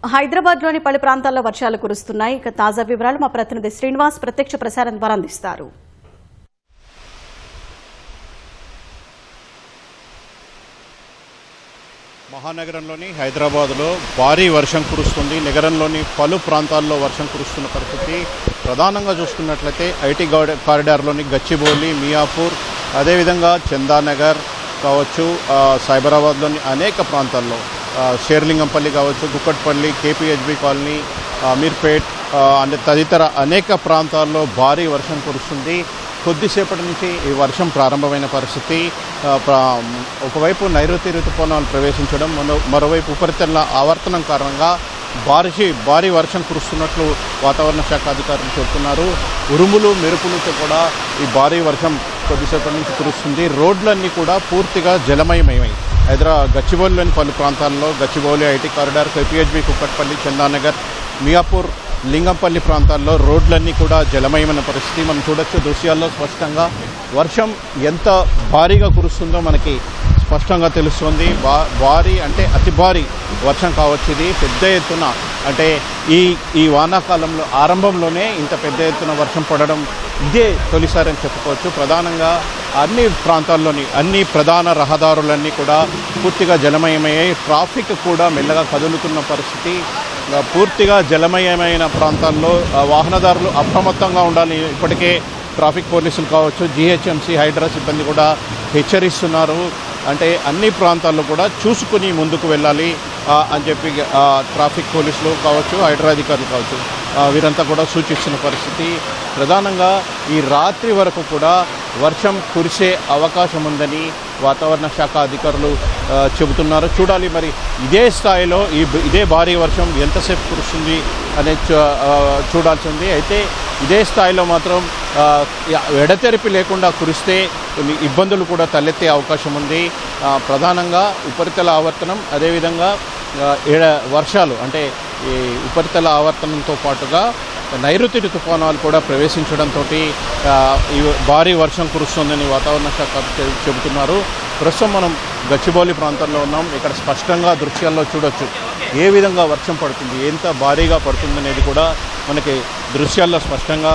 హైదరాబాద్లోని పలు ప్రాంతాల్లో వర్షాలు కురుస్తున్నాయి. ఇక తాజా వివరాలు మా ప్రతినిధి శ్రీనివాస్ ప్రత్యక్ష ప్రసారం ద్వారా అందిస్తారు. మహానగరంలోని హైదరాబాద్లో భారీ వర్షం కురుస్తుంది. నగరంలోని పలు ప్రాంతాల్లో వర్షం కురుస్తున్న పరిస్థితి. ప్రధానంగా చూసుకున్నట్లయితే ఐటీ కారిడార్లోని గచ్చిబౌలి, మియాపూర్, అదేవిధంగా చందానగర్ కావచ్చు, సైబరాబాద్లోని అనేక ప్రాంతాల్లో షేర్లింగంపల్లి కావచ్చు, కుక్కట్పల్లి, కేపీహెచ్బి కాలనీ, అమీర్పేట్ తదితర అనేక ప్రాంతాల్లో భారీ వర్షం కురుస్తుంది. కొద్దిసేపటి నుంచి ఈ వర్షం ప్రారంభమైన పరిస్థితి. ఒకవైపు నైరుతి ఋతుపవనాలు ప్రవేశించడం, మరోవైపు ఉపరితల ఆవర్తనం కారణంగా భారీ వర్షం కురుస్తున్నట్లు వాతావరణ శాఖ అధికారులు చెబుతున్నారు. ఉరుములు మెరుపులతో కూడా ఈ భారీ వర్షం కొద్దిసేపటి నుంచి కురుస్తుంది. రోడ్లన్నీ కూడా పూర్తిగా జలమయమయ్యాయి. గచ్చిబౌలిలోని పలు ప్రాంతాల్లో Gachibowli, IT corridor, KPHB, Kukatpally, Chandanagar, Miyapur, Lingampally ప్రాంతాల్లో రోడ్లన్నీ కూడా జలమయమైన పరిస్థితి మనం చూడొచ్చు. దృశ్యాల్లో స్పష్టంగా వర్షం ఎంత భారీగా కురుస్తుందో మనకి స్పష్టంగా తెలుస్తుంది. భారీ అంటే అతి భారీ వర్షం కావచ్చు. ఇది పెద్ద ఎత్తున అంటే ఈ వానాకాలంలో ఆరంభంలోనే ఇంత పెద్ద ఎత్తున వర్షం పడడం ఇదే తొలిసారి అని చెప్పుకోవచ్చు. ప్రధానంగా అన్ని ప్రాంతాల్లోని అన్ని ప్రధాన రహదారులన్నీ కూడా పూర్తిగా జలమయమయ్యాయి. ట్రాఫిక్ కూడా మెల్లగా కదులుతున్న పరిస్థితి. పూర్తిగా జలమయమైన ప్రాంతాల్లో వాహనదారులు అప్రమత్తంగా ఉండాలి. ఇప్పటికే ట్రాఫిక్ పోలీసులు కావచ్చు, జీహెచ్ఎంసీ, హైడ్రా సిబ్బంది కూడా హెచ్చరిస్తున్నారు. అంటే అన్ని ప్రాంతాల్లో కూడా చూసుకుని ముందుకు వెళ్ళాలి అని చెప్పి ట్రాఫిక్ పోలీసులు కావచ్చు, హైడ్రా అధికారులు కావచ్చు, వీరంతా కూడా సూచిస్తున్న పరిస్థితి. ప్రధానంగా ఈ రాత్రి వరకు కూడా వర్షం కురిసే అవకాశం ఉందని వాతావరణ శాఖ అధికారులు చెబుతున్నారు. చూడాలి మరి ఇదే స్థాయిలో ఇదే భారీ వర్షం ఎంతసేపు కురుస్తుంది అనేది చూడాల్సింది. అయితే ఇదే స్థాయిలో మాత్రం ఎడతెరిపి లేకుండా కురిస్తే కొన్ని ఇబ్బందులు కూడా తలెత్తే అవకాశం ఉంది. ప్రధానంగా ఉపరితల ఆవర్తనం, అదేవిధంగా వర్షాలు అంటే ఈ ఉపరితల ఆవర్తనంతో పాటుగా నైరుతి ఋతుపవనాలు కూడా ప్రవేశించడంతో ఈ భారీ వర్షం కురుస్తుందని వాతావరణ శాఖ చెబుతున్నారు. ప్రస్తుతం మనం గచ్చిబౌలి ప్రాంతంలో ఉన్నాం. ఇక్కడ స్పష్టంగా దృశ్యాల్లో చూడొచ్చు ఏ విధంగా వర్షం పడుతుంది, ఎంత భారీగా పడుతుంది అనేది కూడా మనకి దృశ్యాల్లో స్పష్టంగా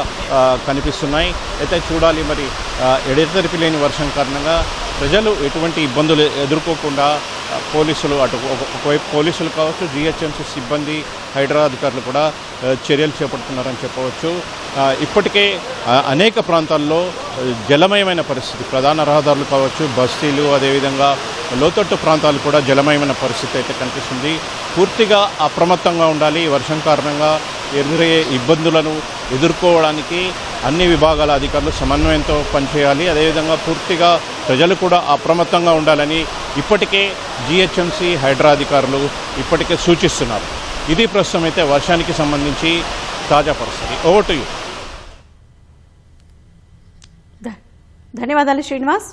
కనిపిస్తున్నాయి. అయితే చూడాలి మరి ఎడతెరిపి లేని వర్షం కారణంగా ప్రజలు ఎటువంటి ఇబ్బందులు ఎదుర్కోకుండా పోలీసులు ఒకవైపు పోలీసులు కావచ్చు, జీహెచ్ఎంసీ సిబ్బంది, హైడ్రా అధికారులు కూడా చర్యలు చేపడుతున్నారని చెప్పవచ్చు. ఇప్పటికే అనేక ప్రాంతాల్లో జలమయమైన పరిస్థితి, ప్రధాన రహదారులు కావచ్చు, బస్తీలు, అదేవిధంగా లోతట్టు ప్రాంతాలు కూడా జలమయమైన పరిస్థితి అయితే కనిపిస్తుంది. పూర్తిగా అప్రమత్తంగా ఉండాలి. వర్షం కారణంగా ఎదురయ్యే ఇబ్బందులను ఎదుర్కోవడానికి అన్ని విభాగాల అధికారులు సమన్వయంతో పనిచేయాలి. అదేవిధంగా పూర్తిగా ప్రజలు కూడా అప్రమత్తంగా ఉండాలని ఇప్పటికే జీహెచ్ఎంసీ, హైడ్రా అధికారులు ఇప్పటికే సూచిస్తున్నారు. ఇది ప్రస్తుతం అయితే వర్షానికి సంబంధించి తాజా పరిస్థితి. Over to you. ధన్యవాదాలు శ్రీనివాస్.